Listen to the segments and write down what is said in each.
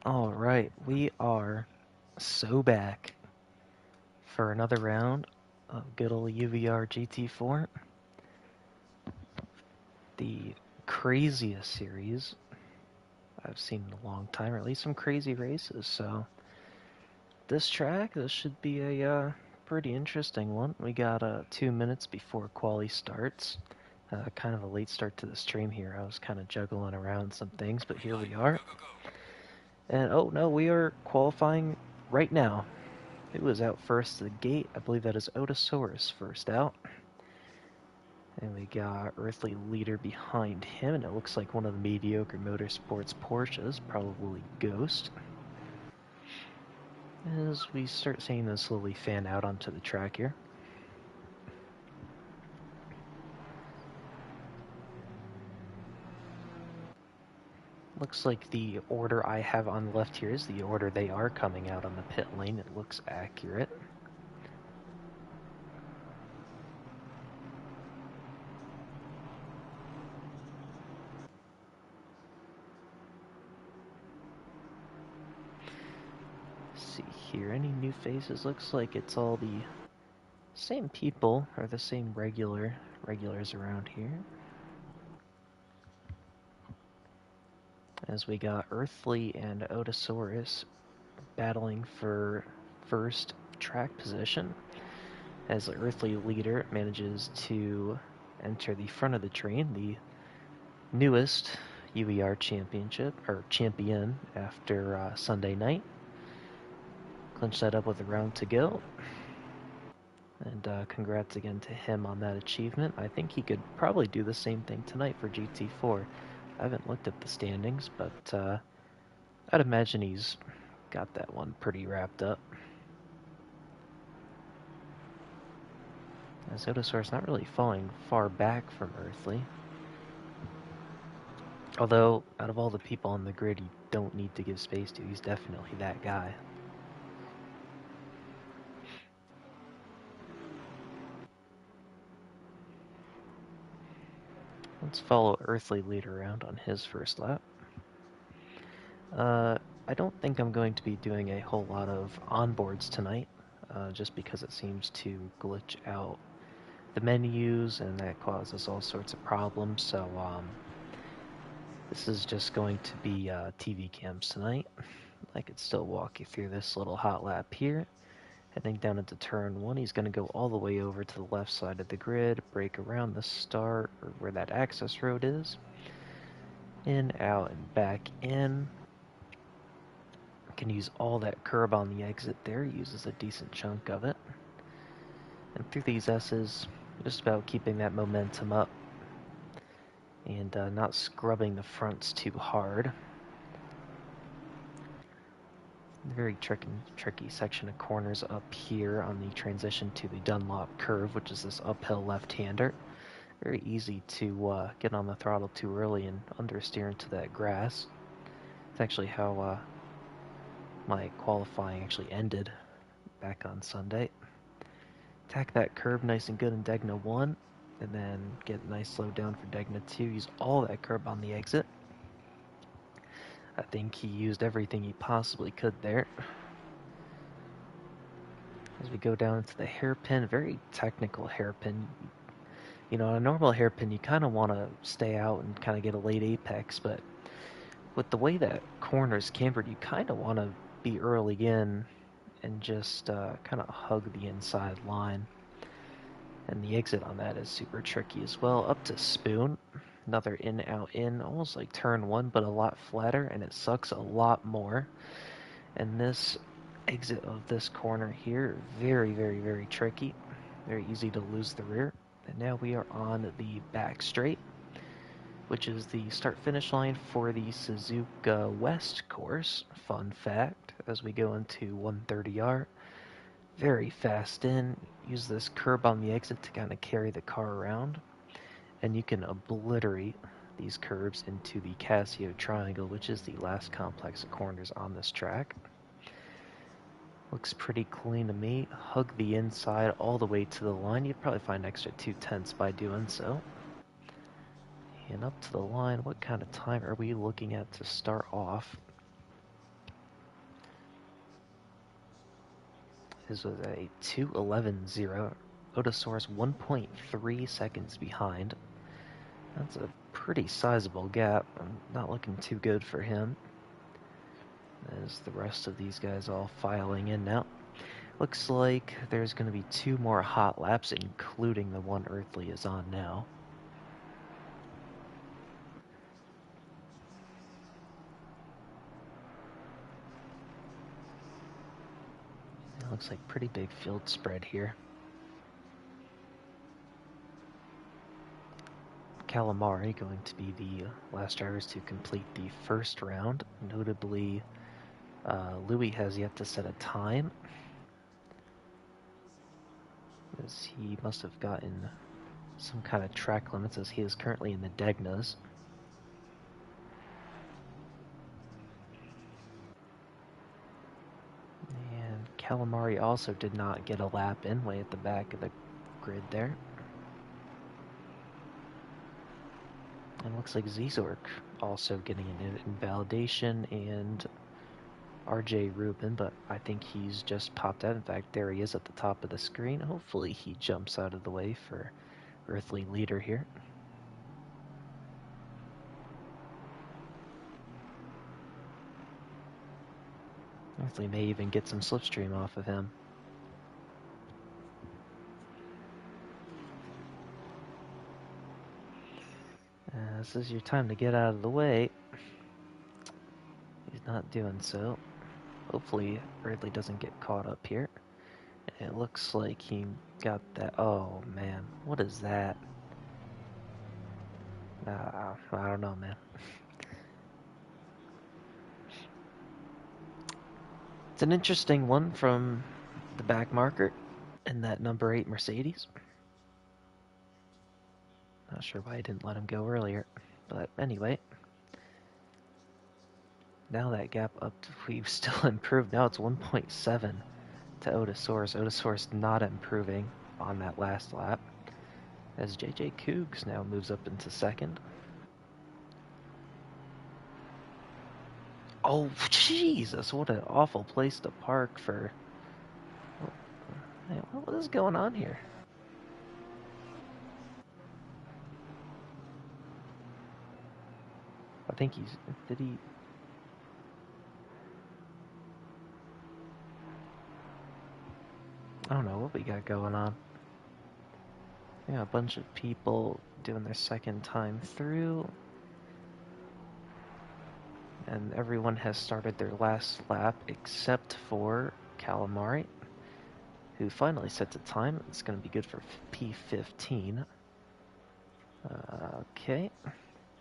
Alright, we are so back for another round of good old UVR GT4. The craziest series I've seen in a long time, or at least some crazy races. So this should be a pretty interesting one. We got 2 minutes before quali starts. Kind of a late start to the stream here. I was kind of juggling around some things, but here we are. And oh no, we are qualifying right now. Who was out first to the gate? I believe that is Otosaurus first out. And we got Earthly Leader behind him, and it looks like one of the mediocre motorsports Porsches, probably Ghost. As we start seeing this slowly fan out onto the track here. Looks like the order I have on the left here is the order they are coming out on the pit lane. It looks accurate. See here, any new faces? Looks like it's all the same people, or the same regulars around here. As we got Earthly and Otosaurus battling for first track position, as the Earthly leader manages to enter the front of the train, the newest UER championship, or champion, after Sunday night. Clinch that up with a round to go. And congrats again to him on that achievement. I think he could probably do the same thing tonight for GT4. I haven't looked at the standings, but I'd imagine he's got that one pretty wrapped up. As Otosaurus not really falling far back from Earthly. Although, out of all the people on the grid you don't need to give space to, he's definitely that guy. Let's follow Earthly Leader around on his first lap. I don't think I'm going to be doing a whole lot of onboards tonight, just because it seems to glitch out the menus and that causes all sorts of problems. So this is just going to be TV cams tonight. I could still walk you through this little hot lap here. Heading down into turn 1, he's going to go all the way over to the left side of the grid, brake around the start, or where that access road is. In, out, and back in. Can use all that curb on the exit there, uses a decent chunk of it. And through these S's, just about keeping that momentum up and not scrubbing the fronts too hard. Very tricky section of corners up here on the transition to the Dunlop curve, which is this uphill left-hander. Very easy to get on the throttle too early and understeer into that grass. It's actually how my qualifying actually ended back on Sunday. Attack that curb nice and good in Degna 1, and then get a nice slow down for Degna 2. Use all that curb on the exit. I think he used everything he possibly could there. As we go down into the hairpin, very technical hairpin. You know, on a normal hairpin, you kind of want to stay out and kind of get a late apex, but with the way that corner's cambered, you kind of want to be early in and just kind of hug the inside line. And the exit on that is super tricky as well. Up to Spoon, another in, out, in, almost like turn 1, but a lot flatter, and it sucks a lot more. And this exit of this corner here, very tricky. Very easy to lose the rear. And now we are on the back straight, which is the start-finish line for the Suzuka West course. Fun fact, as we go into 130R. Very fast in, use this curb on the exit to kind of carry the car around, and you can obliterate these curbs into the Casio Triangle, which is the last complex of corners on this track. Looks pretty clean to me. Hug the inside all the way to the line. You'd probably find an extra 2/10 by doing so. And up to the line, what kind of time are we looking at to start off? His was a 2:11.0. Otosaurus 1.3 seconds behind. That's a pretty sizable gap. Not looking too good for him. As the rest of these guys all filing in now. Looks like there's going to be 2 more hot laps, including the one Earthly is on now. It looks like pretty big field spread here. Calamari going to be the last drivers to complete the first round. Notably, Louis has yet to set a time, as he must have gotten some kind of track limits, as he is currently in the Degnas. And Calamari also did not get a lap in, way at the back of the grid there. And looks like Zizork also getting an invalidation, and RJ Rubin, but I think he's just popped out. In fact, there he is at the top of the screen. Hopefully he jumps out of the way for Earthly Leader here. Earthly may even get some slipstream off of him. This is your time to get out of the way. He's not doing so. Hopefully Earthly doesn't get caught up here. It looks like he got that. Oh man, what is that? I don't know, man. It's an interesting one from the back marker in that number 8 Mercedes. Not sure why I didn't let him go earlier. But anyway, now that gap up, we've still improved. Now it's 1.7 to Otosaurus. Otosaurus not improving on that last lap, as JJ Cougs now moves up into second. Oh, Jesus, what an awful place to park for... Hey, what is going on here? I think he's... Did he... I don't know what we got going on. Yeah, a bunch of people doing their second time through. And everyone has started their last lap except for Calamari, who finally sets a time. It's going to be good for P15. Okay.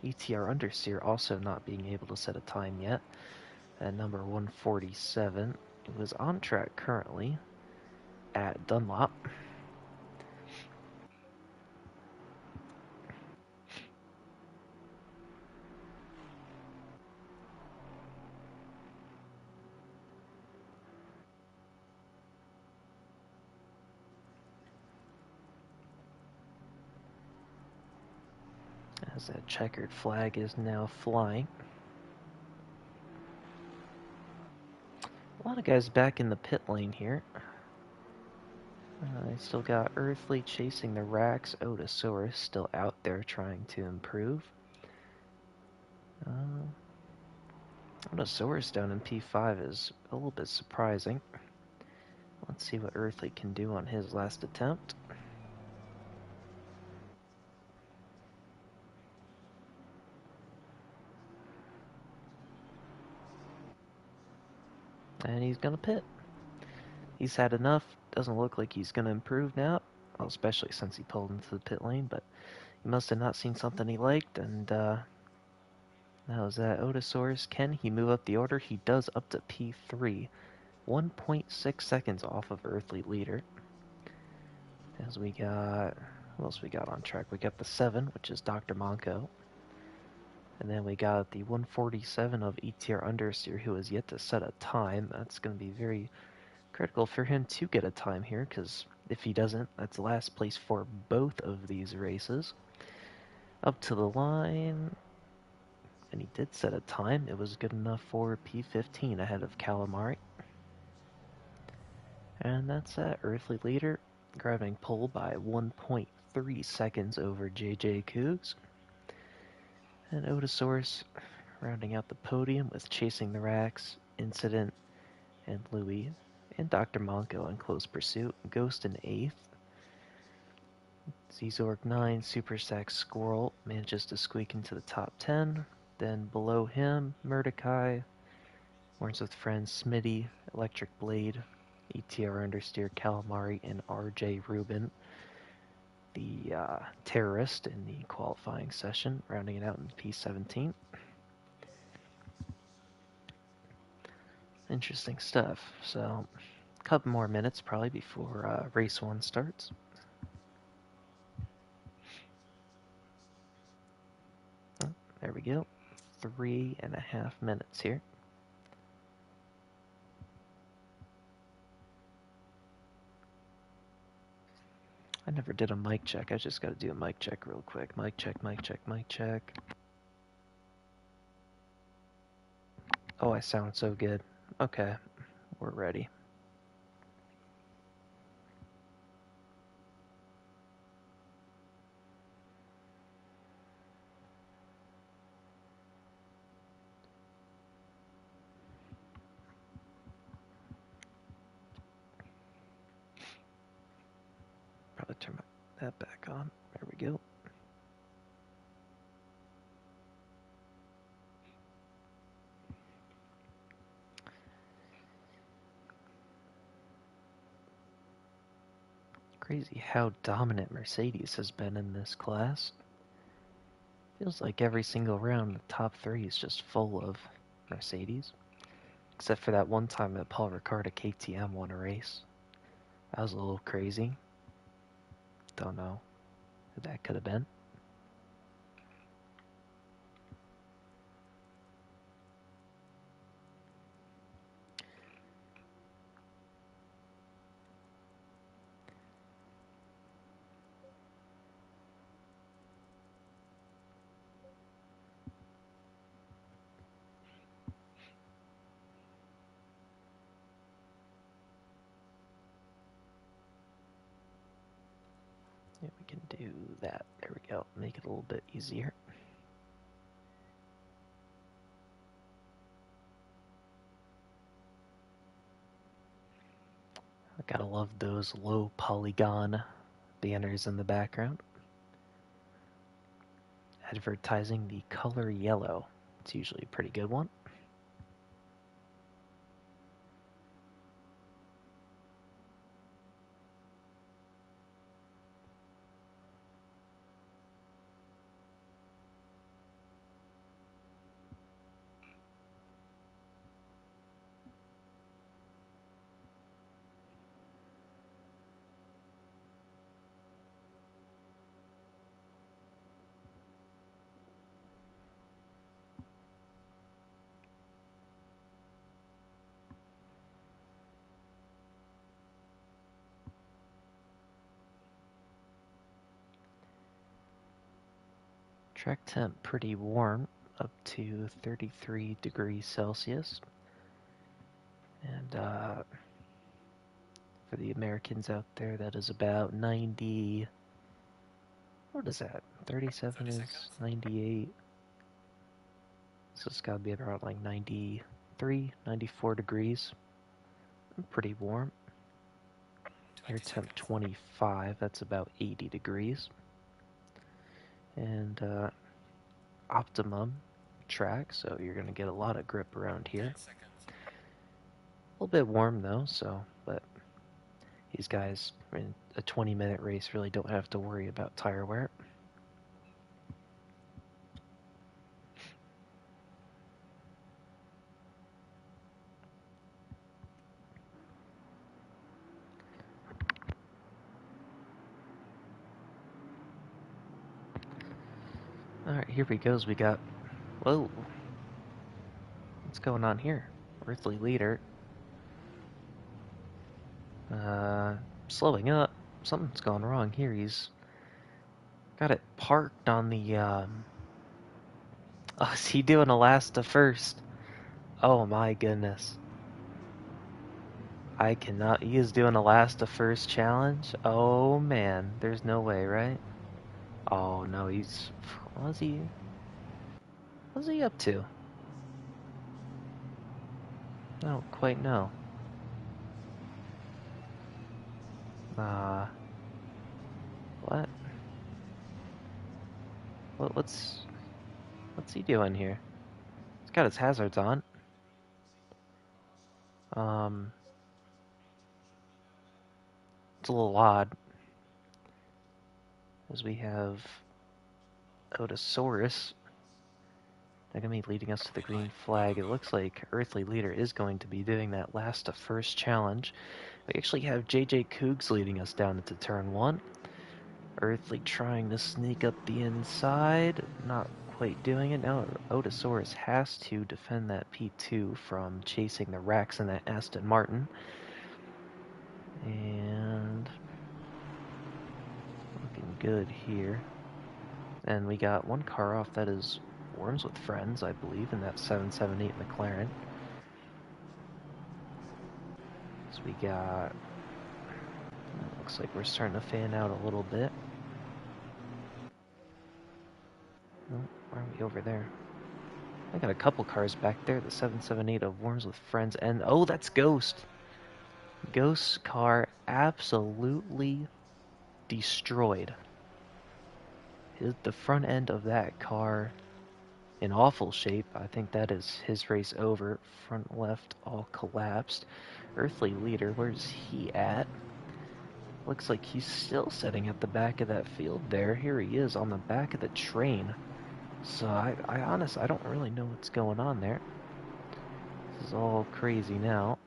ETR Understeer also not being able to set a time yet at number 147. It was on track currently at Dunlop. As that checkered flag is now flying. A lot of guys back in the pit lane here. I still got Earthly chasing the racks. Otosaurus still out there trying to improve. Otosaurus down in P5 is a little bit surprising. Let's see what Earthly can do on his last attempt. And he's gonna pit. He's had enough. Doesn't look like he's gonna improve now. Well, especially since he pulled into the pit lane, but he must have not seen something he liked, and that was that. Otosaurus, can he move up the order? He does, up to P3. 1.6 seconds off of Earthly Leader. As we got... Who else we got on track? We got the 7, which is Dr. Monko. And then we got the 147 of ETR Understeer, who has yet to set a time. That's going to be very critical for him to get a time here, because if he doesn't, that's last place for both of these races. Up to the line, and he did set a time. It was good enough for P15 ahead of Calamari. And that's that. Earthly leader grabbing pole by 1.3 seconds over JJ Cougs. And Otosaurus rounding out the podium with Chasing the Racks, Incident, and Louis. And Dr. Monko in close pursuit. Ghost in 8th. Zzorg 9, Super Sack Squirrel manages to squeak into the top 10. Then below him, Murdekai, Warns with Friends, Smitty, Electric Blade, ETR Understeer, Calamari, and RJ Rubin, the terrorist in the qualifying session, rounding it out in P17. Interesting stuff. So, a couple more minutes probably before race 1 starts. Oh, there we go. 3.5 minutes here. I never did a mic check. I just got to do a mic check real quick. Mic check, mic check, mic check. Oh, I sound so good. Okay, we're ready. Probably turn that back on. There we go. Crazy how dominant Mercedes has been in this class. Feels like every single round the top 3 is just full of Mercedes. Except for that one time that Paul Ricard at KTM won a race. That was a little crazy. Don't know who that could have been. Yeah, we can do that. There we go. Make it a little bit easier. I gotta love those low polygon banners in the background. Advertising the color yellow. It's usually a pretty good one. Track temp pretty warm, up to 33 degrees Celsius. And for the Americans out there, that is about 90. What is that? 37 is 98. So it's got to be around like 93, 94 degrees. Pretty warm. Air temp 25, that's about 80 degrees. And optimum track, so you're going to get a lot of grip around here. A little bit warm though, so, but these guys in a 20-minute race really don't have to worry about tire wear. Alright, here we go. We got, whoa, what's going on here? Earthly leader. Slowing up. Something's gone wrong here. He's got it parked on the, oh, is he doing a last to first? Oh my goodness. I cannot. He is doing a last to first challenge. Oh man, there's no way, right? Oh no, he's. What's he? What's he up to? I don't quite know. Uh, what? What's he doing here? He's got his hazards on. Um, it's a little odd as we have Otosaurus. They're going to be leading us to the green flag. It looks like Earthly Leader is going to be doing that last to first challenge. We actually have JJ Cougs leading us down into turn 1. Earthly trying to sneak up the inside, not quite doing it. Now Otosaurus has to defend that P2 from chasing the Rex and that Aston Martin. And looking good here. And we got one car off, that is Worms with Friends, I believe, in that 778 McLaren. So we got, looks like we're starting to fan out a little bit. Oh, why are we over there? I got a couple cars back there, the 778 of Worms with Friends, and oh, that's Ghost. Ghost's car absolutely destroyed. The front end of that car in awful shape. I think that is his race over. Front left all collapsed. Earthly Leader, where's he at? Looks like he's still sitting at the back of that field there. Here he is on the back of the train. So I honestly, I don't really know what's going on there. This is all crazy now.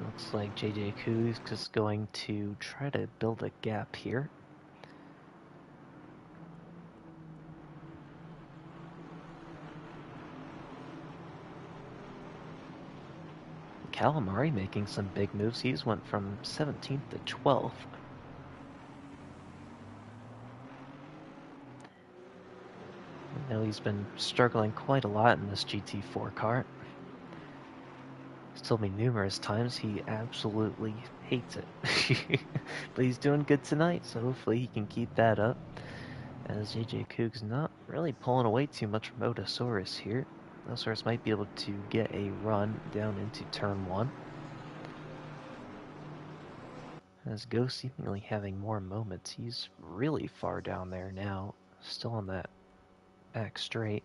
Looks like JJ Cougs is going to try to build a gap here. Calamari making some big moves. He's went from 17th to 12th. I know he's been struggling quite a lot in this GT4 car. He's told me numerous times he absolutely hates it. But he's doing good tonight, so hopefully he can keep that up. As JJ Cougs not really pulling away too much from Otosaurus here. Otosaurus might be able to get a run down into turn 1. As Ghost seemingly having more moments, he's really far down there now, still on that back straight.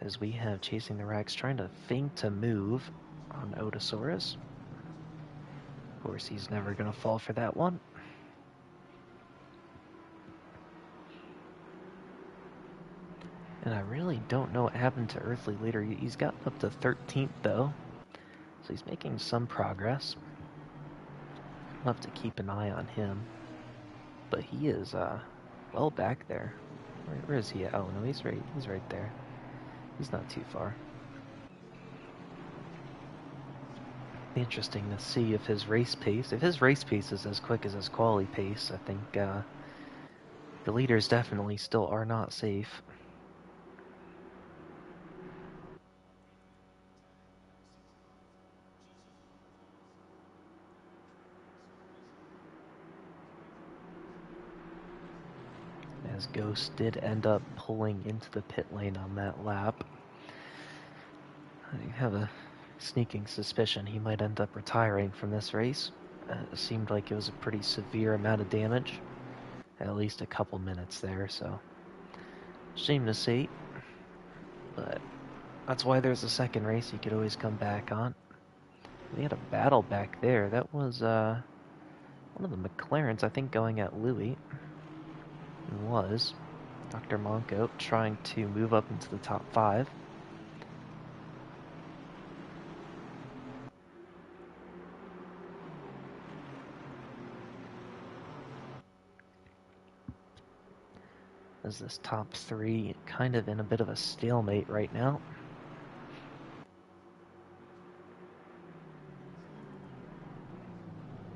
As we have Chasing the Rex trying to feint to move on Otosaurus. Of course, he's never going to fall for that one. And I really don't know what happened to Earthly Leader. He's got up to 13th though, so he's making some progress. We'll have to keep an eye on him. But he is well back there. Where is he at? Oh no, he's right there. He's not too far. Be interesting to see if his race pace is as quick as his quality pace. I think the leaders definitely still are not safe. As Ghost did end up pulling into the pit lane on that lap. I have a sneaking suspicion he might end up retiring from this race. It seemed like it was a pretty severe amount of damage. At least a couple minutes there, so shame to see. But that's why there's a second race you could always come back on. We had a battle back there. That was one of the McLarens, I think, going at Louis. It was Dr. Monco trying to move up into the top 5. As this top 3 kind of in a bit of a stalemate right now.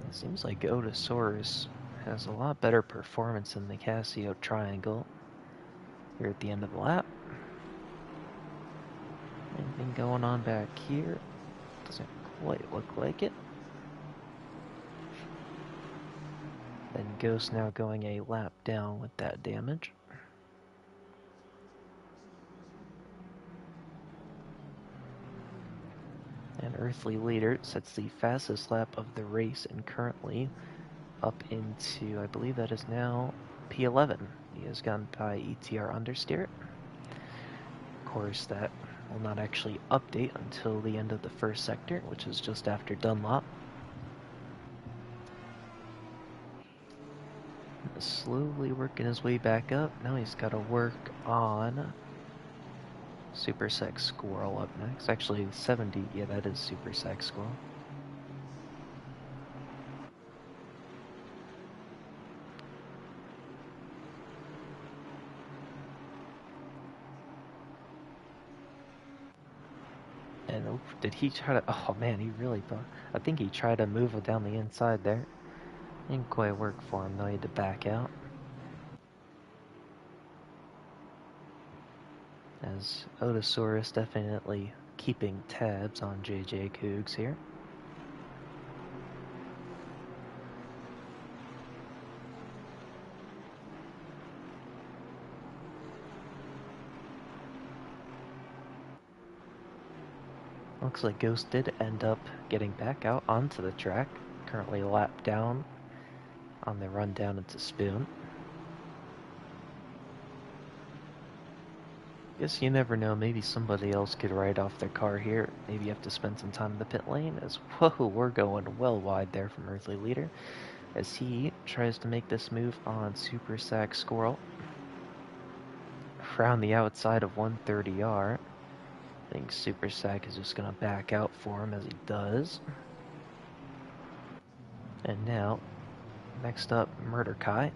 It seems like Otosaurus has a lot better performance in the Casio Triangle. Here at the end of the lap. Anything going on back here? Doesn't quite look like it. Then Ghost now going a lap down with that damage. And Earthly Leader sets the fastest lap of the race and currently up into, I believe that is now P11. He has gone by ETR understeer. Of course, that will not actually update until the end of the first sector, which is just after Dunlop. Slowly working his way back up. Now he's got to work on Super Sex Squirrel up next. Actually, 70. Yeah, that is Super Sex Squirrel. And oh, did he try to... Oh, man, he really thought... I think he tried to move it down the inside there. Didn't quite work for him, though. He had to back out. As Otosaurus definitely keeping tabs on JJ Cougs here. Looks like Ghost did end up getting back out onto the track. Currently a lap down on the run down into Spoon. Guess you never know, maybe somebody else could ride off their car here. Maybe you have to spend some time in the pit lane as, whoa, we're going well wide there from Earthly Leader as he tries to make this move on Super Sack Squirrel. Around the outside of 130R. I think Super Sack is just going to back out for him as he does. And now, next up, Murder Kai.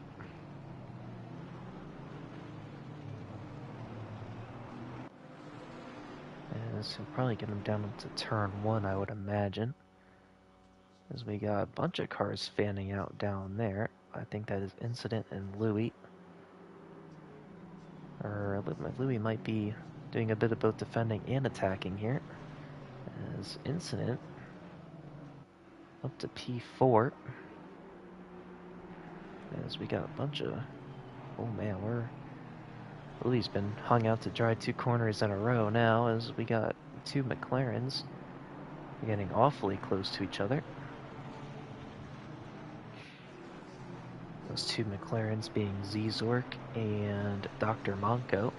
As he'll probably get him down into turn 1, I would imagine. As we got a bunch of cars fanning out down there. I think that is Incident and Louis. Or Louis might be doing a bit of both defending and attacking here. As Incident up to P4. As we got a bunch of... Oh man, Louis been hung out to dry 2 corners in a row now as we got 2 McLarens getting awfully close to each other. Those 2 McLarens being Z-Zork and Dr. Monko.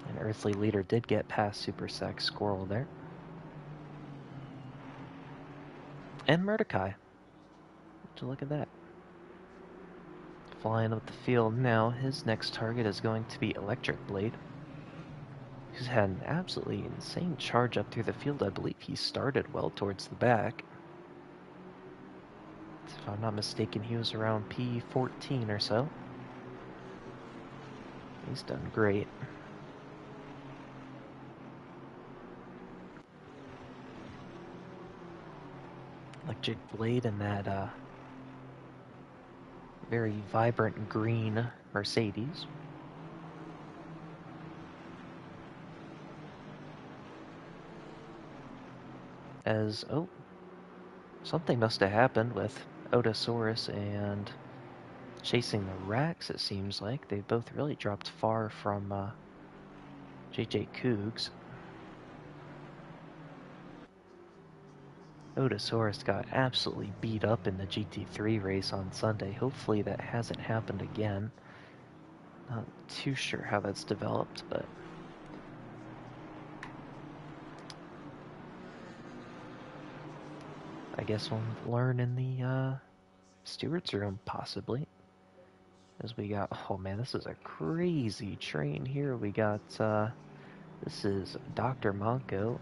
And Earthly Leader did get past Super Sex Squirrel there. And Murderkai. Would you look at that? Flying up the field now, his next target is going to be Electric Blade. He's had an absolutely insane charge up through the field. I believe he started well towards the back. If I'm not mistaken, he was around P14 or so. He's done great. Electric Blade in that very vibrant green Mercedes. As, oh, something must have happened with Otosaurus and chasing the Racks, it seems like. They both really dropped far from JJ Cougs. Otosaurus got absolutely beat up in the GT3 race on Sunday. Hopefully that hasn't happened again. Not too sure how that's developed, but... I guess we'll learn in the steward's room, possibly. As we got... Oh man, this is a crazy train here. We got... this is Dr. Monko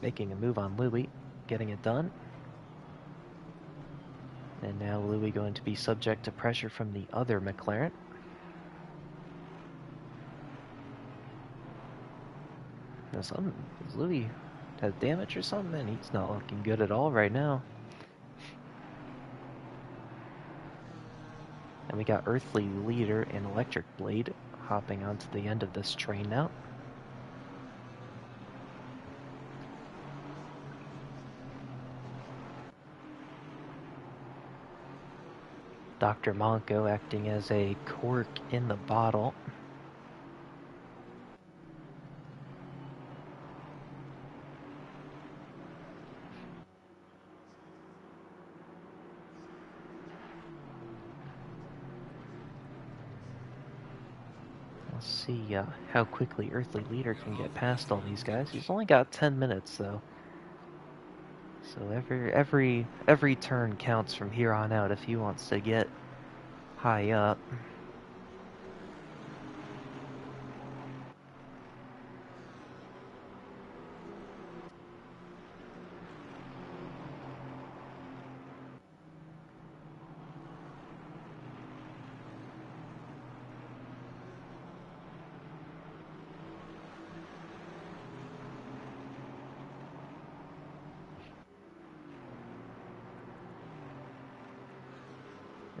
making a move on Louis, getting it done. And now Louis going to be subject to pressure from the other McLaren. Now Louis has damage or something, and he's not looking good at all right now. And we got Earthly Leader and Electric Blade hopping onto the end of this train now. Dr. Monko acting as a cork in the bottle. Let's see how quickly Earthly Leader can get past all these guys. He's only got 10 minutes though. So every turn counts from here on out if he wants to get high up.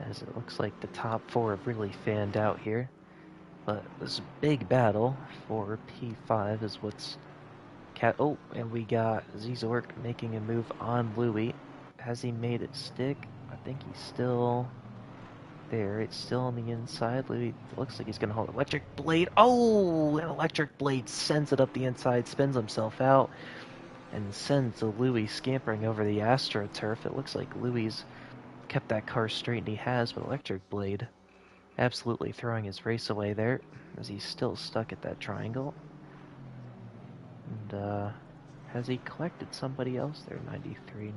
As it looks like the top four have really fanned out here. But this big battle for P5 is what's oh, and we got Zizork making a move on Louis. Has he made it stick? I think he's still there. It's still on the inside. Louis looks like he's gonna hold Electric Blade. Oh, an Electric Blade sends it up the inside, spins himself out, and sends the Louis scampering over the AstroTurf. It looks like Louis kept that car straight, and he has, but Electric Blade absolutely throwing his race away there, as he's still stuck at that triangle. And, has he collected somebody else there? 93.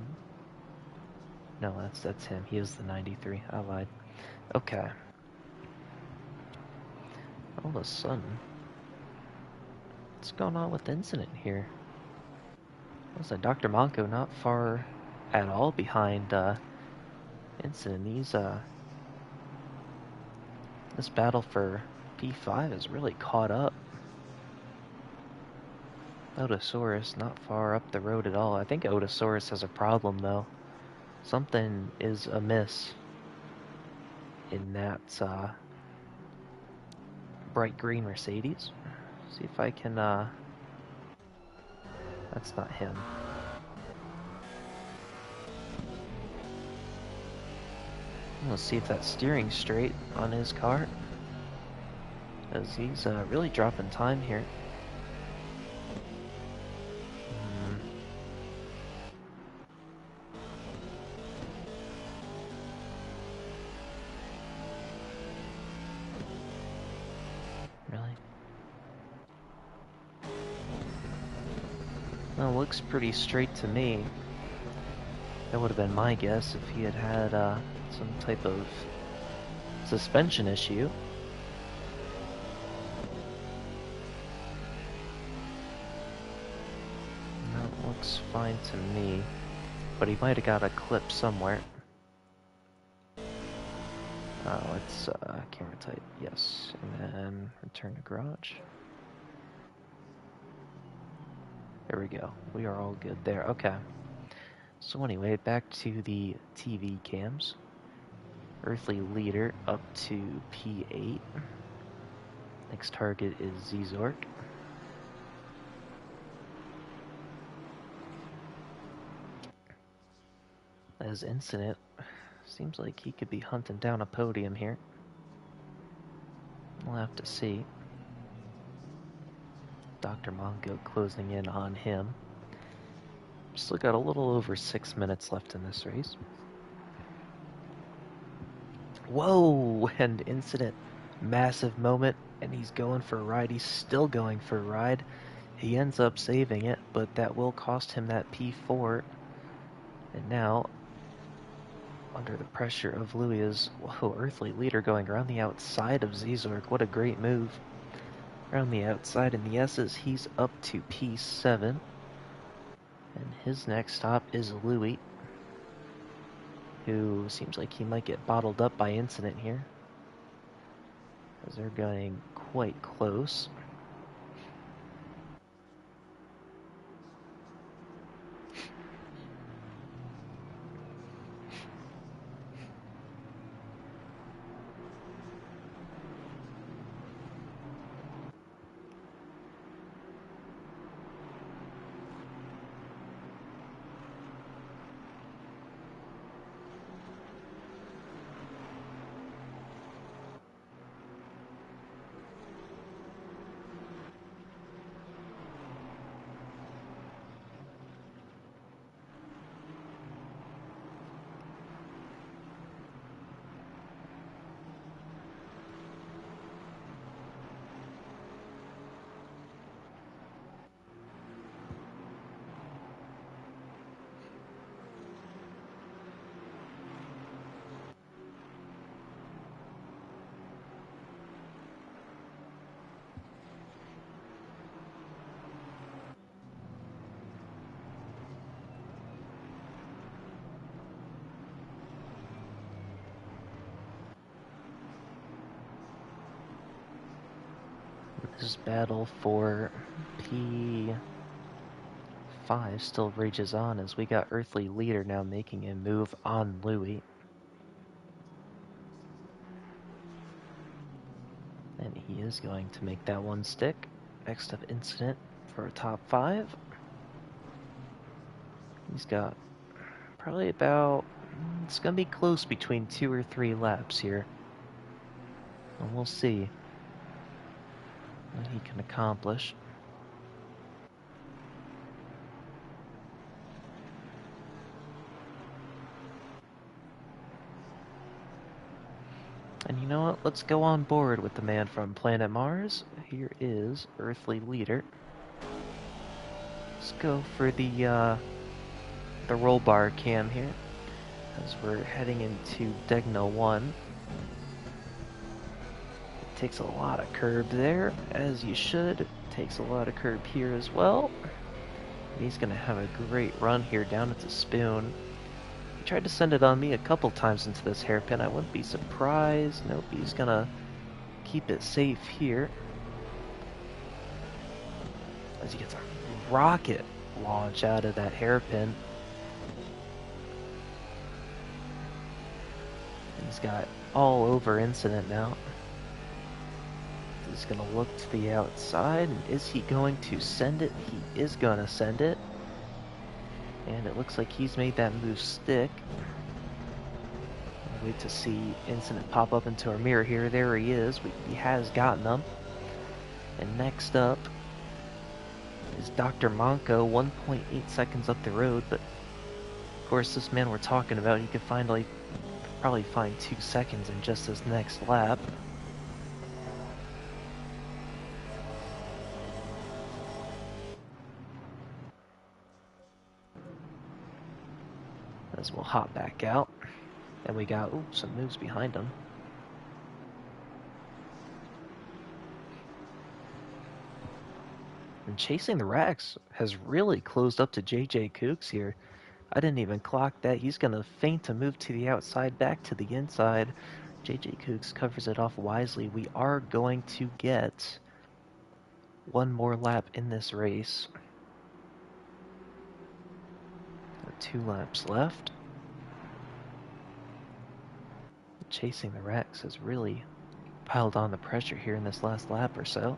No, that's him. He is the 93. I lied. Okay. All of a sudden, what's going on with Incident here? Looks like Dr. Monko not far at all behind Incident. This battle for P5 is really caught up. Otosaurus not far up the road at all. I think Otosaurus has a problem though. Something is amiss in that bright green Mercedes. See if I can, that's not him. Let's see if that steering's straight on his car, as he's really dropping time here. Really? Well, looks pretty straight to me. That would have been my guess if he had had some type of suspension issue. That looks fine to me, but he might have got a clip somewhere. Let's camera type, yes, and then return to garage. There we go. We are all good there. Okay. So anyway, back to the TV cams. Earthly Leader up to P8. Next target is Zizork. As Incident, seems like he could be hunting down a podium here. We'll have to see. Dr. Mongo closing in on him. Still got a little over 6 minutes left in this race. Whoa! And Incident, massive moment, and he's going for a ride. He's still going for a ride. He ends up saving it, but that will cost him that P4. And now, under the pressure of Louis' Earthly Leader going around the outside of Zizork. What a great move. Around the outside in the S's, he's up to P7. And his next stop is Louis, who seems like he might get bottled up by Incident here, as they're going quite close. This battle for P5 still rages on as we got Earthly Leader now making a move on Louis. And he is going to make that one stick. Next up, Incident for a top 5. He's got probably about, it's going to be close between 2 or 3 laps here. And we'll see what he can accomplish. And you know what? Let's go on board with the man from planet Mars. Here is Earthly Leader. Let's go for the roll bar cam here as we're heading into Degna 1. It takes a lot of curb there, as you should. Takes a lot of curb here as well. And he's going to have a great run here down at the spoon. He tried to send it on me a couple times into this hairpin. I wouldn't be surprised. Nope, he's going to keep it safe here. As he gets a rocket launch out of that hairpin. He's got all over Incident now. He's going to look to the outside. And is he going to send it? He is going to send it. And it looks like he's made that move stick. Wait to see Incident pop up into our mirror here. There he is. He has gotten them. And next up is Dr. Monko, 1.8 seconds up the road. But of course, this man we're talking about, he could find probably find 2 seconds in just his next lap. As we'll hop back out. And we got some moves behind him. And Chasing the Racks has really closed up to JJ Kooks here. I didn't even clock that. He's going to feint to move to the outside, back to the inside. JJ Kooks covers it off wisely. We are going to get one more lap in this race. 2 laps left. Chasing the Racks has really piled on the pressure here in this last lap or so.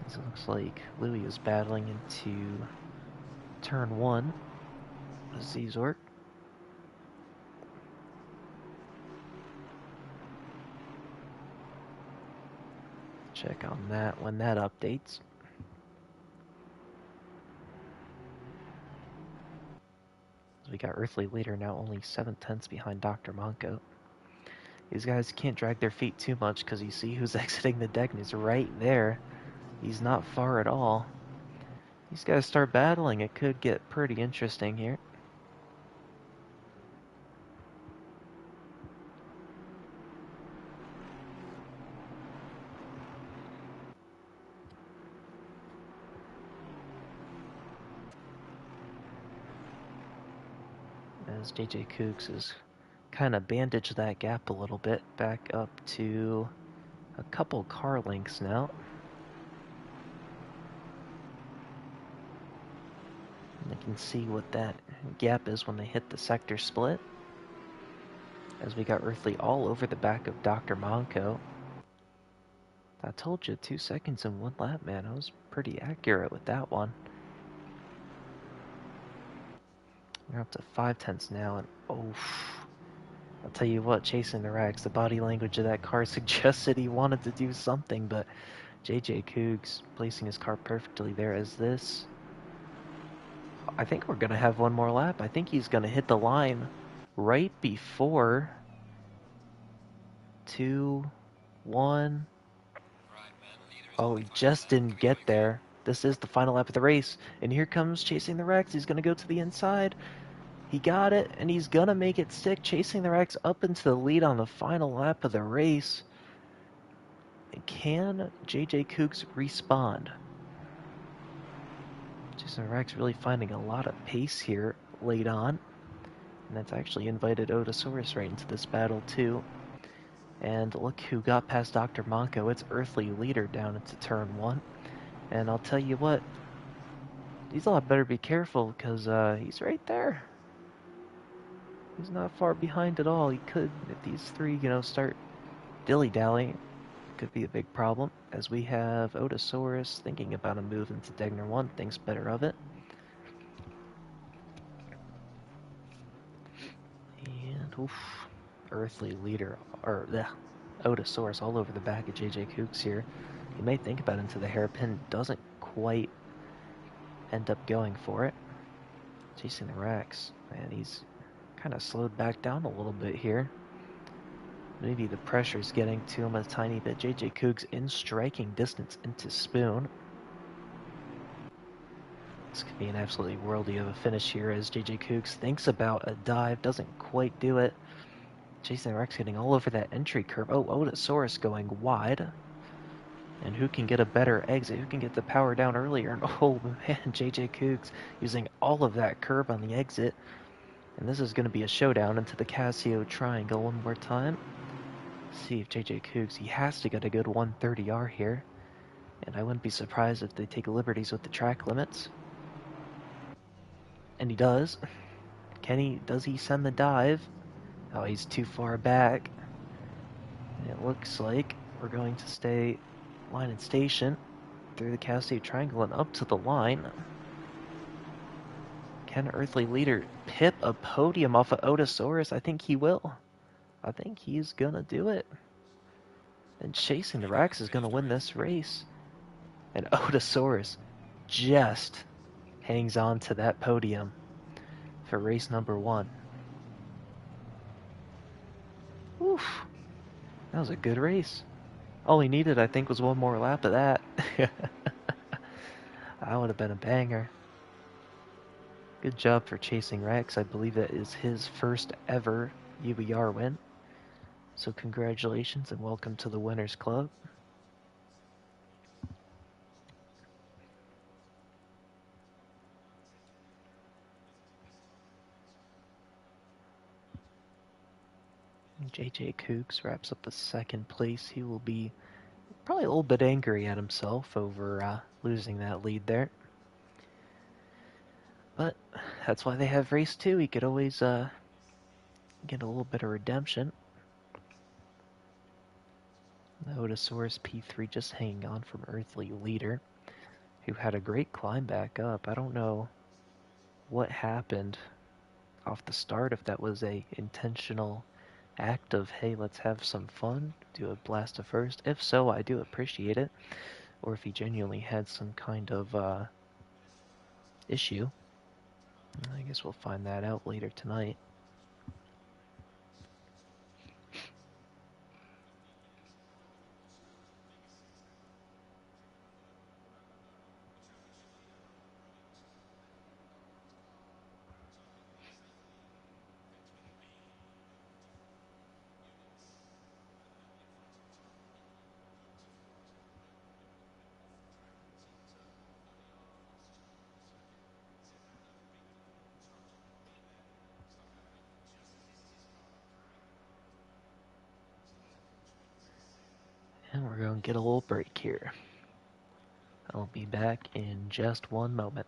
It looks like Louis is battling into turn 1. Zizork. Check on that when that updates. We got Earthly Leader now only 7/10 behind Dr. Monko. These guys can't drag their feet too much because you see who's exiting the deck and he's right there. He's not far at all. These guys start battling, it could get pretty interesting here. As JJ Kooks is kind of bandaged that gap a little bit, back up to a couple car lengths now. And they can see what that gap is when they hit the sector split. As we got Earthly all over the back of Dr. Monko. I told you, 2 seconds in 1 lap, man. I was pretty accurate with that one. We're up to 5/10 now, and I'll tell you what, Chasing the Racks, the body language of that car suggested he wanted to do something, but JJ Kooks placing his car perfectly there as this. I think we're going to have one more lap. I think he's going to hit the line right before 2, 1. Oh, he just didn't get there. This is the final lap of the race, and here comes Chasing the Racks. He's going to go to the inside. He got it, and he's going to make it stick. Chasing the Racks up into the lead on the final lap of the race. Can JJ Kooks respond? Chasing the Racks really finding a lot of pace here late on. And that's actually invited Otosaurus right into this battle too. And look who got past Dr. Monko. It's Earthly Leader down into turn 1. And I'll tell you what, Diesel better be careful because he's right there. He's not far behind at all. He could, if these three, start dilly-dallying, could be a big problem. As we have Otosaurus thinking about a move into Degner 1, thinks better of it. And, oof, Earthly Leader, or, Otosaurus all over the back of JJ Kooks here. He may think about into the hairpin, doesn't quite end up going for it. Chasing the Rex, and he's kind of slowed back down a little bit here. Maybe the pressure's getting to him a tiny bit. JJ Kooks in striking distance into Spoon. This could be an absolutely worldy of a finish here as JJ Kooks thinks about a dive, doesn't quite do it. Chasing the Rex getting all over that entry curve. Oh, Otosaurus going wide. And who can get a better exit? Who can get the power down earlier? And oh man, JJ Kooks using all of that curve on the exit. And this is going to be a showdown into the Casio triangle one more time. See if JJ Kooks, he has to get a good 130R here. And I wouldn't be surprised if they take liberties with the track limits. And he does. Does he send the dive? Oh, he's too far back. And it looks like we're going to stay line and station through the Casio triangle and up to the line. Can Earthly Leader pip a podium off of Otosaurus? I think he will. I think he's gonna do it. And Chasing the Rex is gonna win this race. And Otosaurus just hangs on to that podium for race number 1. Oof. That was a good race. All he needed, I think, was one more lap of that. That would have been a banger. Good job for Chasing Rex. I believe that is his first ever UBR win. So congratulations and welcome to the Winners Club. JJ Kooks wraps up the second place. He will be probably a little bit angry at himself over losing that lead there. But that's why they have race 2. He could always get a little bit of redemption. The Otosaurus P3 just hanging on from Earthly Leader, who had a great climb back up. I don't know what happened off the start, if that was a intentional act of, hey, let's have some fun, do a blast of first. If so, I do appreciate it. Or if he genuinely had some kind of issue. I guess we'll find that out later tonight. And we're going to get a little break here. I'll be back in just one moment.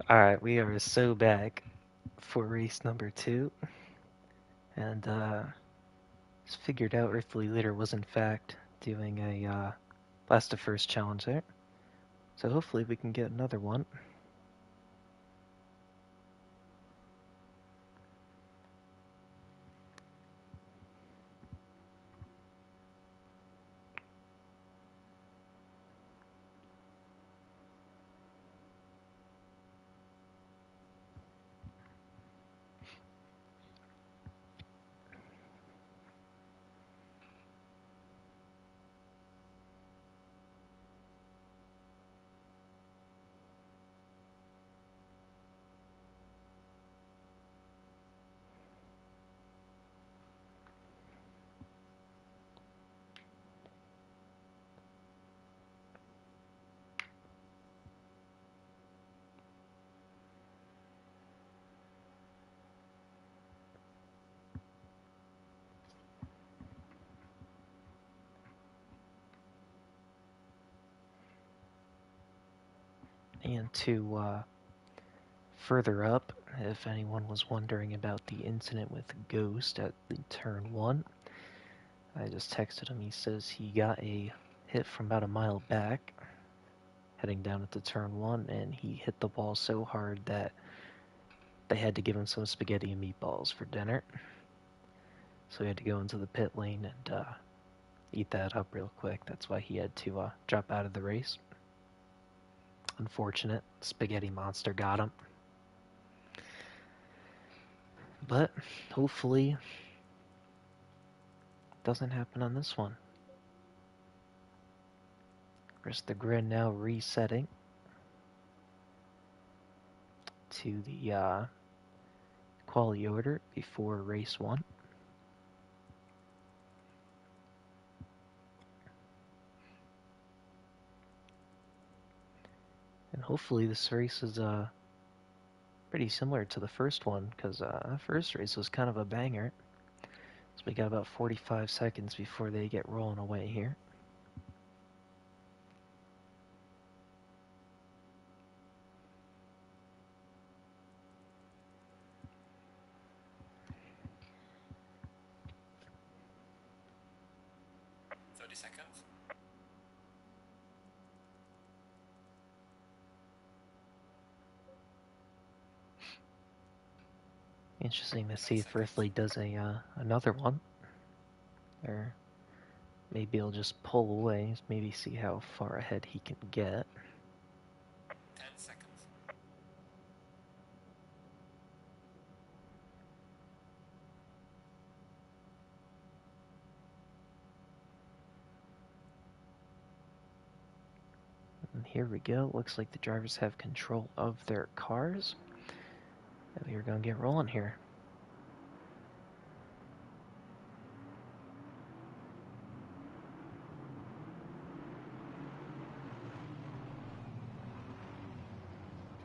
Alright, we are so back for race number 2, and just figured out Earthly Leader was in fact doing a last to first challenge there. So hopefully we can get another one. And to further up, if anyone was wondering about the incident with Ghost at the turn 1, I just texted him. He says he got a hit from about a mile back, heading down at the turn 1, and he hit the ball so hard that they had to give him some spaghetti and meatballs for dinner. So he had to go into the pit lane and eat that up real quick. That's why he had to drop out of the race. Unfortunate. Spaghetti monster got him. But hopefully it doesn't happen on this one. There's the grid now resetting to the quality order before race 1. And hopefully this race is pretty similar to the first one, because the first race was kind of a banger. So we got about 45 seconds before they get rolling away here. Interesting to see if Earthly does a another one. Or maybe he'll just pull away, maybe see how far ahead he can get. 10 seconds. And here we go. Looks like the drivers have control of their cars. And we're going to get rolling here.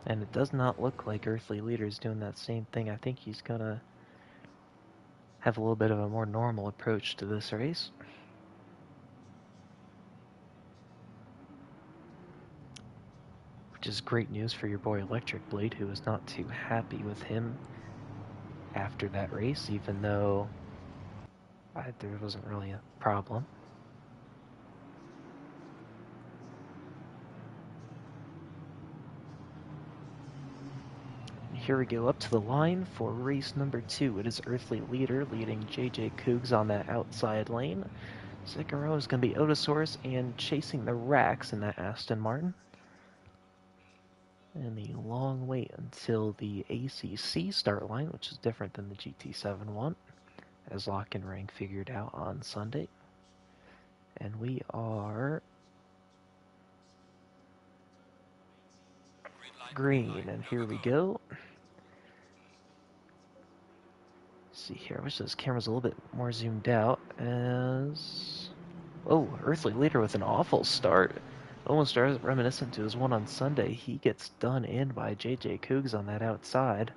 And it does not look like Earthly Leader is doing that same thing. I think he's going to have a little bit of a more normal approach to this race. Which is great news for your boy Electric Blade, who is not too happy with him after that race, even though there wasn't really a problem. Here we go up to the line for race number 2. It is Earthly Leader leading JJ Cougs on that outside lane. Second row is going to be Otosaurus and chasing the Rax in that Aston Martin. And the long wait until the ACC start line, which is different than the GT7 one, as Lock and Rank figured out on Sunday. And we are green, and here we go. Let's see here, I wish this camera's a little bit more zoomed out as... Oh, Earthly Leader with an awful start. Almost reminiscent to his one on Sunday. He gets done in by JJ Cougs on that outside.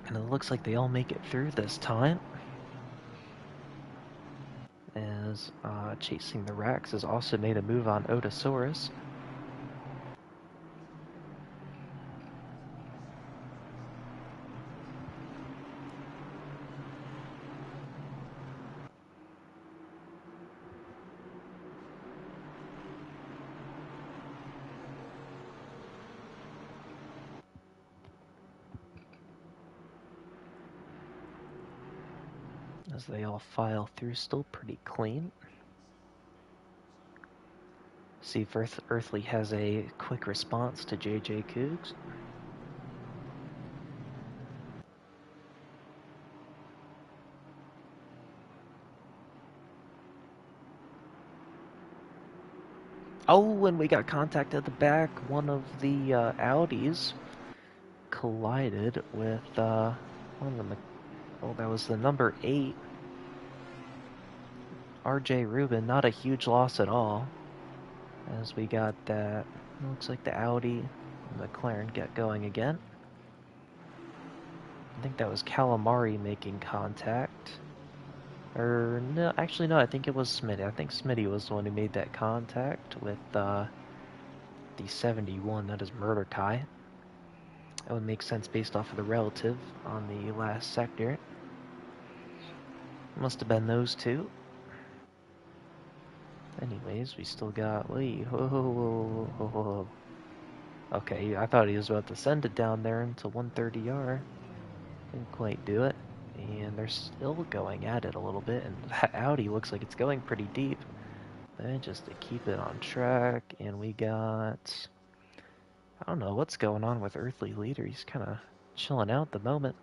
And it looks like they all make it through this time. As chasing the Rax has also made a move on Otosaurus. as they all file through, still pretty clean. See if Earthly has a quick response to JJ Cougs. Oh, and we got contact at the back. One of the Audis collided with one of the. Oh, that was the number 8. RJ Rubin. Not a huge loss at all. As we got that. Looks like the Audi and McLaren get going again. I think that was Calamari making contact. Or, no, actually, no, I think it was Smitty. I think Smitty was the one who made that contact with the 71. That is Murderkai. That would make sense based off of the relative on the last sector. Must have been those two. Anyways, we still got. Wait, whoa, whoa, whoa, whoa. Okay, I thought he was about to send it down there into 130R. Didn't quite do it. And they're still going at it a little bit, and that Audi looks like it's going pretty deep. And just to keep it on track, and we got... I don't know what's going on with Earthly Leader. He's kind of chilling out at the moment.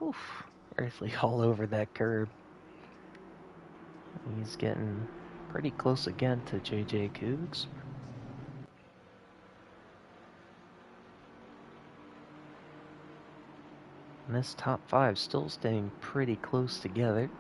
Oof. Earthly all over that curb. He's getting pretty close again to JJ Cougs. And this top 5 still staying pretty close together.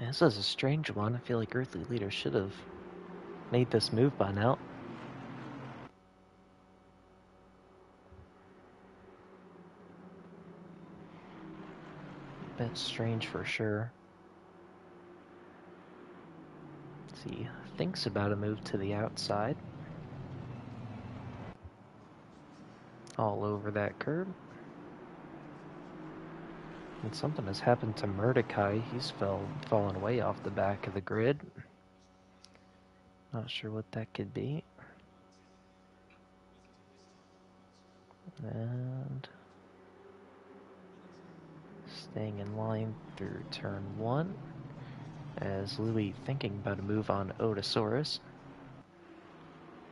This is a strange one. I feel like Earthly Leader should have made this move by now. That's strange for sure. Let's see, thinks about a move to the outside. All over that curb. And something has happened to Murderkai. He's fallen away off the back of the grid. Not sure what that could be. And staying in line through turn 1. As Louis thinking about a move on Otosaurus.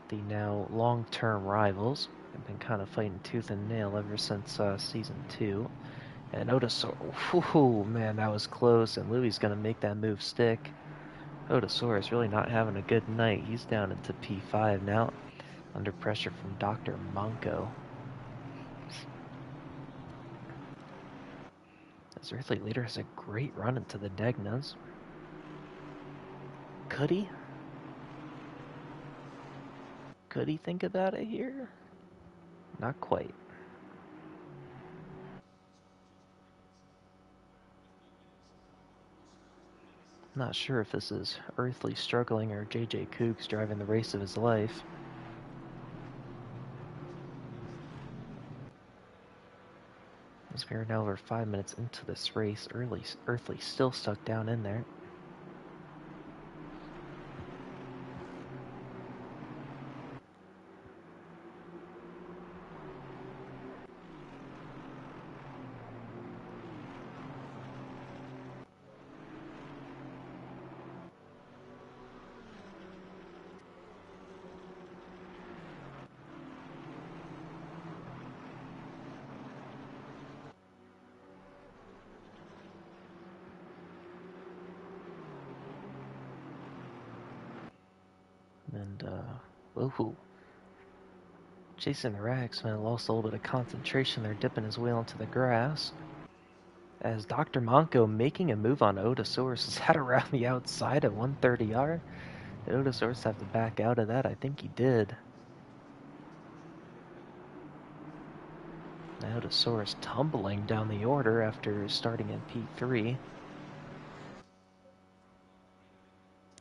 The now long-term rivals have been kind of fighting tooth and nail ever since Season 2. And Otosaurus, ooh, man, that was close, and Louis going to make that move stick. Otosaurus really not having a good night. He's down into P5 now, under pressure from Dr. Monko. This Earthly Leader has a great run into the Degnas. Could he? Could he think about it here? Not quite. Not sure if this is Earthly struggling or JJ Cougs driving the race of his life. As we are now over 5 minutes into this race, Earthly still stuck down in there. And, ooh. Chasing the Rags might have lost a little bit of concentration there, dipping his wheel into the grass. As Dr. Monko making a move on Otosaurus is at around the outside at 130R. Did Otosaurus have to back out of that? I think he did. Now Otosaurus tumbling down the order after starting in P3.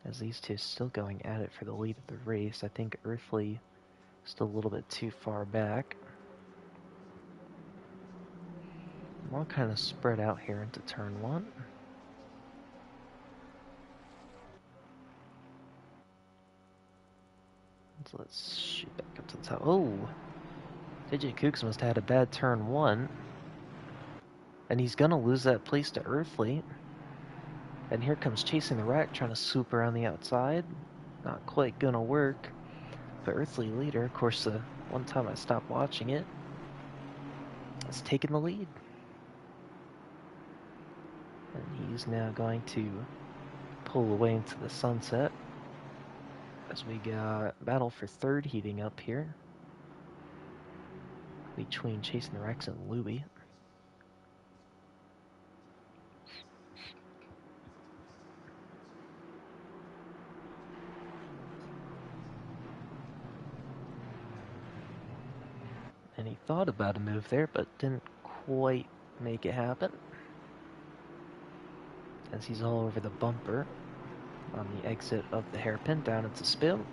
As these two still going at it for the lead of the race. I think Earthly still a little bit too far back. I'm all kind of spread out here into turn one. So let's shoot back up to the top. Oh! JJ Kooks must have had a bad turn one. And he's gonna lose that place to Earthly. And here comes Chasing the Rack trying to swoop around the outside. Not quite gonna work. But Earthly leader, of course, the one time I stopped watching it, is taking the lead. And he's now going to pull away into the sunset. As we got battle for third heating up here. Between Chasing the Rex and Louie. And he thought about a move there, but didn't quite make it happen. As he's all over the bumper on the exit of the hairpin down into spin.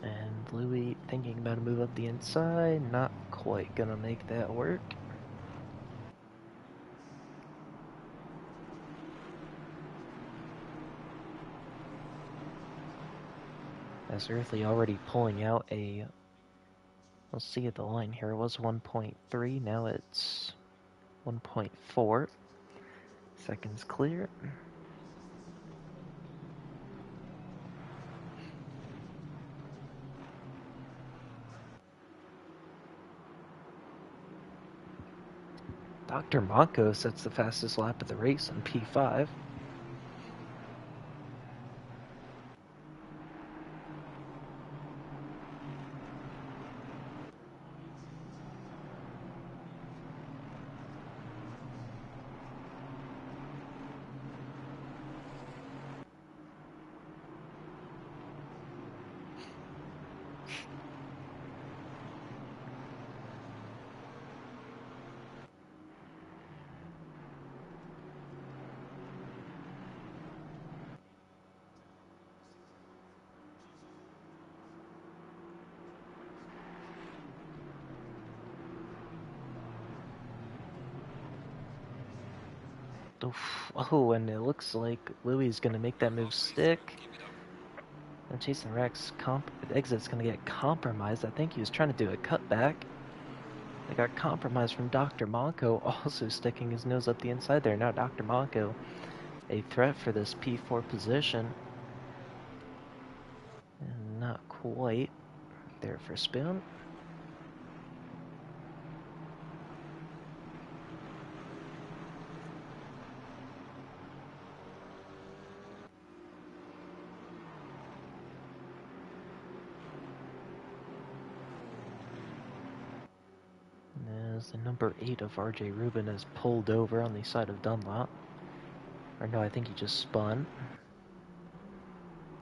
And Louie thinking about a move up the inside, not quite gonna make that work. As Earthly already pulling out a, let's see at the line here, it was 1.3, now it's 1.4. Seconds clear. Dr. Monko sets the fastest lap of the race on P5. Oof. Oh, and it looks like Louie's gonna make that move stick. And Jason Rex exit's gonna get compromised. I think he was trying to do a cutback. They got compromised from Dr. Monko, also sticking his nose up the inside there. Now Dr. Monko, a threat for this P4 position. And not quite there for Spoon. As the number 8 of RJ Rubin is pulled over on the side of Dunlop. Or no, I think he just spun.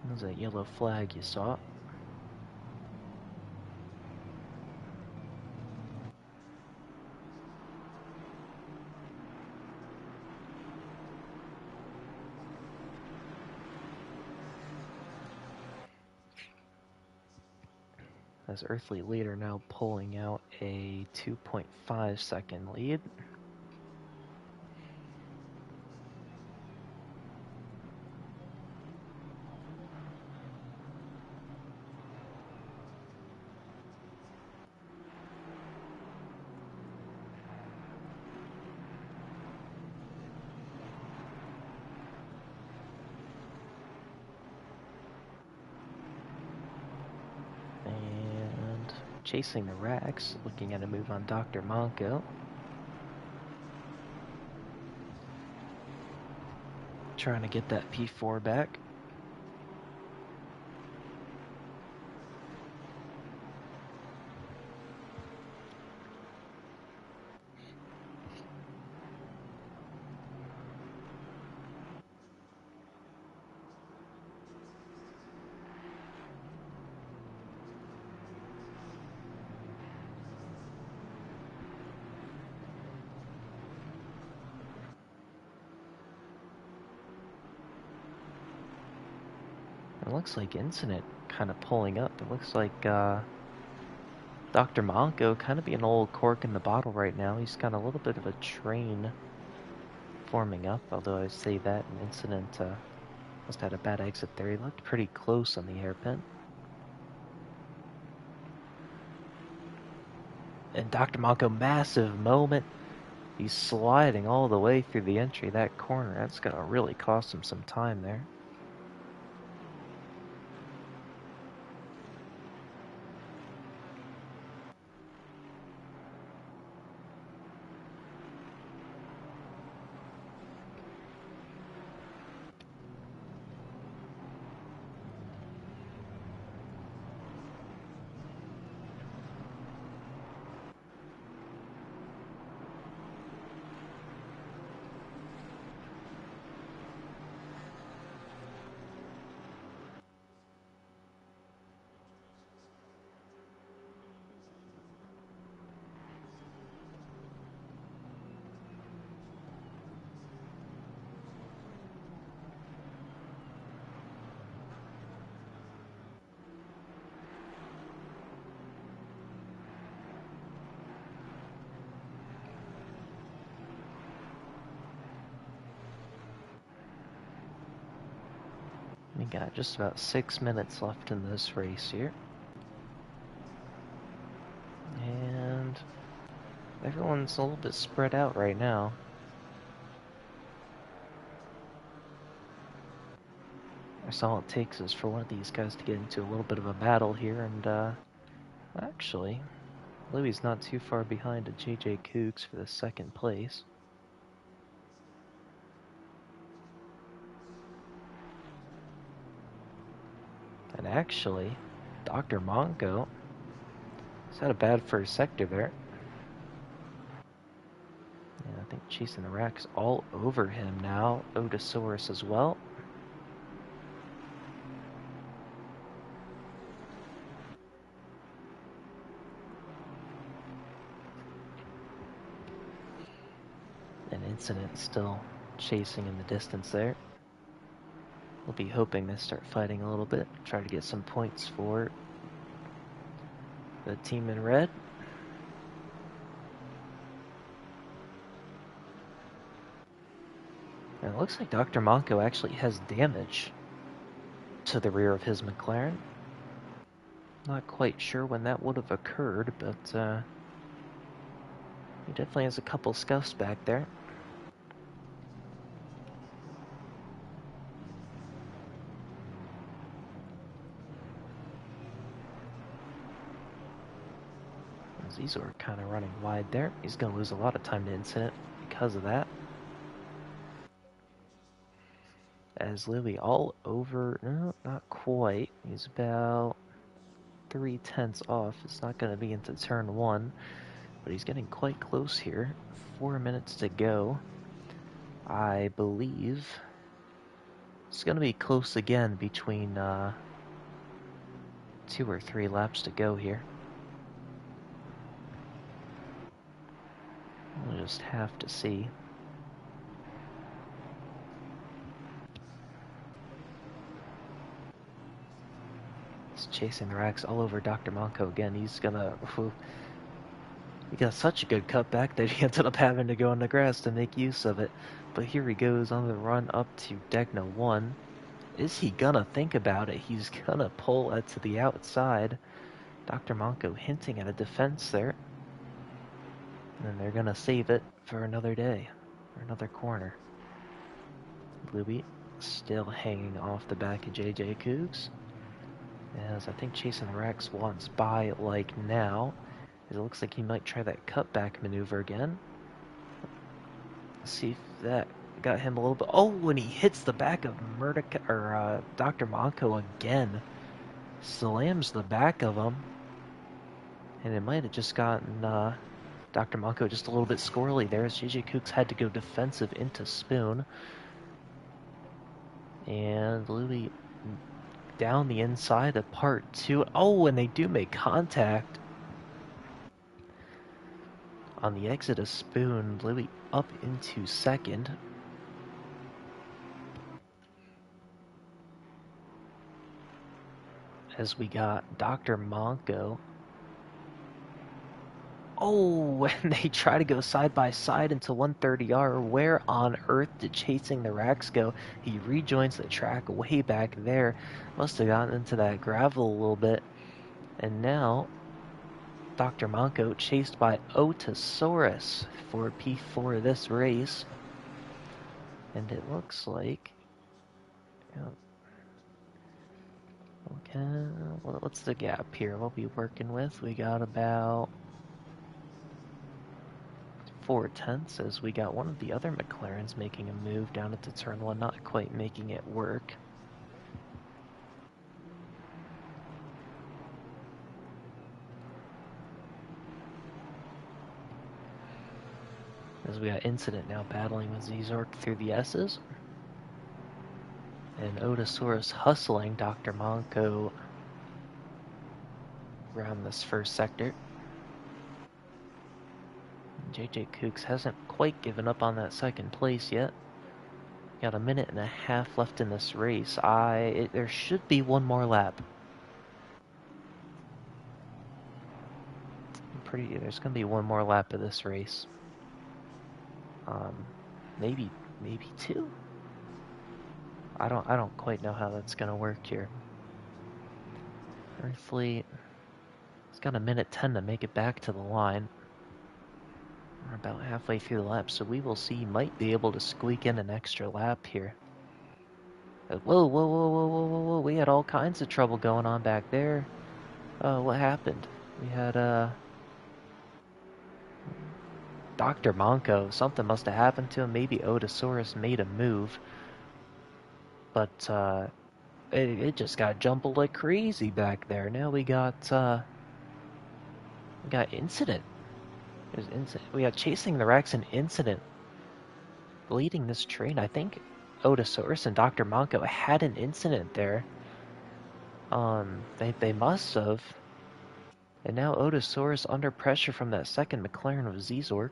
There's a yellow flag you saw. As Earthly leader now pulling out a 2.5 second lead. chasing the Rax, looking at a move on Dr. Monko. Trying to get that P4 back. It looks like Incident kind of pulling up. It looks like Dr. Monko kind of being an old cork in the bottle right now. He's got a little bit of a train forming up, although I say that an Incident must have had a bad exit there. He looked pretty close on the hairpin. And Dr. Monko, massive moment. He's sliding all the way through the entry, that corner. That's going to really cost him some time there. We got just about 6 minutes left in this race here. And everyone's a little bit spread out right now. That's all it takes is for one of these guys to get into a little bit of a battle here, and actually, Louie's not too far behind a JJ Cougs for the second place. And actually, Dr. Monko has had a bad first sector there. And I think chasing the Rax all over him now. Otosaurus as well. An Incident still chasing in the distance there. We'll be hoping to start fighting a little bit, try to get some points for the team in red. And it looks like Dr. Monko actually has damage to the rear of his McLaren. Not quite sure when that would have occurred, but he definitely has a couple scuffs back there. These are kind of running wide there. He's going to lose a lot of time to Incident because of that. As Louie all over, no, not quite. He's about 3/10 off. It's not going to be into turn one, but he's getting quite close here. 4 minutes to go. I believe it's going to be close again between 2 or 3 laps to go here. We'll just have to see. He's chasing the Rax all over Dr. Monko again. He's gonna... He got such a good cutback that he ended up having to go on the grass to make use of it. But here he goes on the run up to Degna 1. Is he gonna think about it? He's gonna pull it to the outside. Dr. Monko hinting at a defense there. And they're gonna save it for another day, or another corner. Louie still hanging off the back of JJ Cougs. as I think Chasing the Rex wants by like now, as it looks like he might try that cutback maneuver again. Let's see if that got him a little bit. Oh, when he hits the back of Dr. Monko again, slams the back of him, and it might have just gotten Dr. Monko just a little bit squirrely there as JJ Cooks had to go defensive into Spoon. And Louis down the inside of part two. Oh, and they do make contact on the exit of Spoon. Louis up into second. As we got Dr. Monko. Oh, and they try to go side by side into 130R. Where on earth did Chasing the Racks go? He rejoins the track way back there. Must have gotten into that gravel a little bit. And now, Dr. Monko chased by Otosaurus for P4 of this race. And it looks like... Okay, what's the gap here? We'll be working with. We got about 4/10 as we got one of the other McLarens making a move down into turn one, not quite making it work. As we got Incident now battling with Zezork through the S's. And Otosaurus hustling Dr. Monko around this first sector. JJ Kooks hasn't quite given up on that second place yet. Got a minute and a half left in this race. There should be one more lap. There's gonna be one more lap of this race. Maybe two. I don't quite know how that's gonna work here. Earthly, it's got a minute 10 to make it back to the line. We're about halfway through the lap, so we will see. Might be able to squeak in an extra lap here. Whoa, whoa, whoa, whoa, whoa, whoa, whoa! We had all kinds of trouble going on back there. What happened? We had Dr. Monko. Something must have happened to him. Maybe Otosaurus made a move, but it just got jumbled like crazy back there. Now we got Incident. We got Chasing the Rex and Incident leading this train. I think Otosaurus and Dr. Monko had an incident there. They must have. And now Otosaurus under pressure from that second McLaren of Zezork.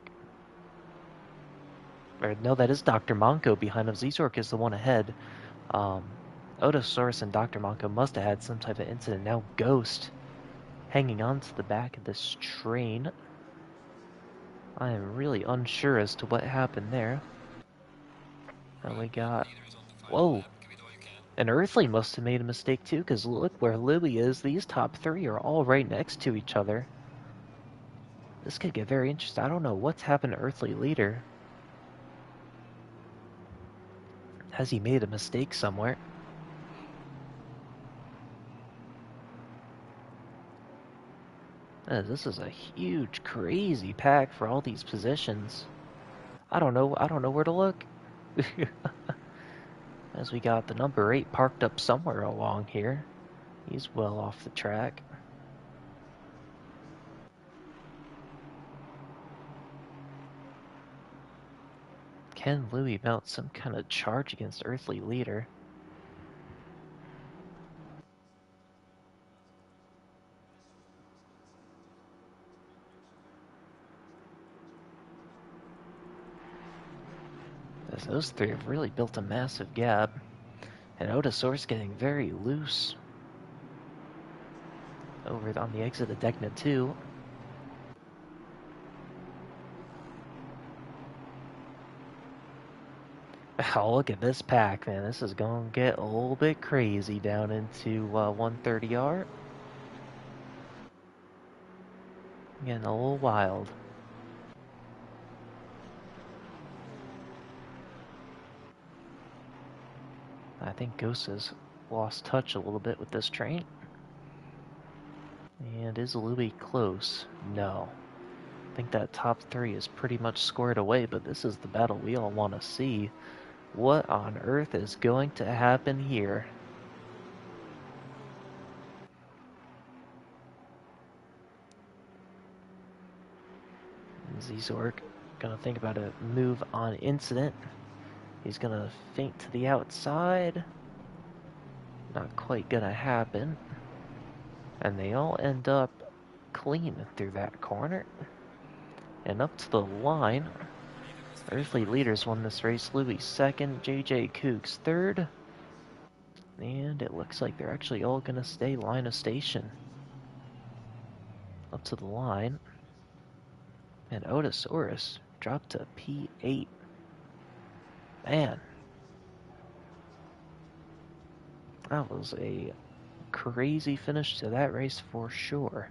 Or no, that is Dr. Monko behind him. Zezork is the one ahead. Otosaurus and Dr. Monko must have had some type of incident. Now Ghost hanging on to the back of this train. I am really unsure as to what happened there. And we got... Whoa! And Earthly must have made a mistake too, because look where Louie is. These top three are all right next to each other. This could get very interesting. I don't know what's happened to Earthly Leader. Has he made a mistake somewhere? This is a huge, crazy pack for all these positions. I don't know where to look. As we got the number 8 parked up somewhere along here. He's well off the track. Can Louis mount some kind of charge against Earthly Leader? As those three have really built a massive gap. And Otosaurus getting very loose. Over on the exit of Decna 2. Oh, look at this pack, man. This is going to get a little bit crazy down into 130R. Getting a little wild. I think Ghost has lost touch a little bit with this train. And is Louis close? No. I think that top three is pretty much squared away, but this is the battle we all want to see. What on earth is going to happen here? Zizork gonna think about a move on incident. He's gonna feint to the outside. Not quite gonna happen. And they all end up clean through that corner. And up to the line. Leader is finished Earthly race. Leaders won this race. Louis second, JJ Cougs third. And it looks like they're actually all gonna stay line of station. Up to the line. And Otosaurus dropped to P8. Man, that was a crazy finish to that race for sure.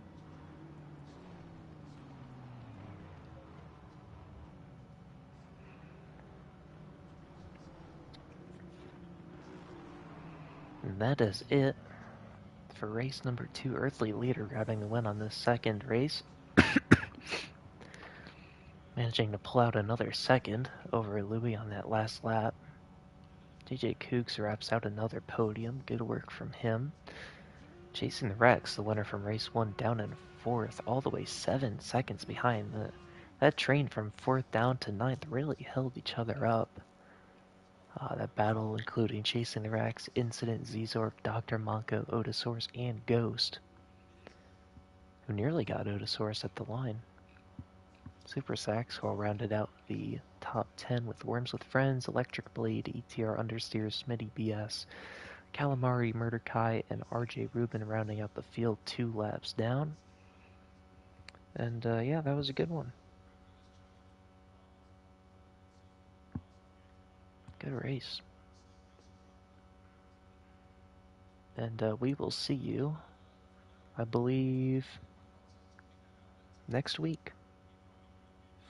And that is it for race number 2. Earthly Leader grabbing the win on this second race. Managing to pull out another second over Louis on that last lap. JJ Cougs wraps out another podium. Good work from him. Chasing the Rex, the winner from race 1, down in 4th, all the way 7 seconds behind. That train from 4th down to 9th really held each other up. That battle including Chasing the Rex, Incident, Zizork, Dr. Monko, Otosaurus, and Ghost, who nearly got Otosaurus at the line. Super Sax, who all rounded out the top 10 with Worms with Friends, Electric Blade, ETR Understeers, Smitty BS, Calamari, Murderkai, and RJ Rubin rounding out the field 2 laps down. And yeah, that was a good one. Good race. And we will see you, I believe, next week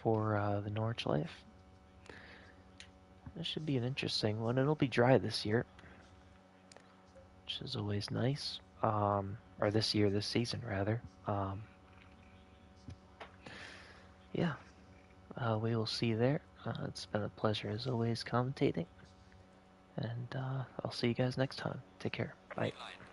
for the Norwich Life. This should be an interesting one. It'll be dry this year, which is always nice. Or this season rather. Yeah, we will see you there. It's been a pleasure as always commentating. And I'll see you guys next time. Take care. Bye. Green line.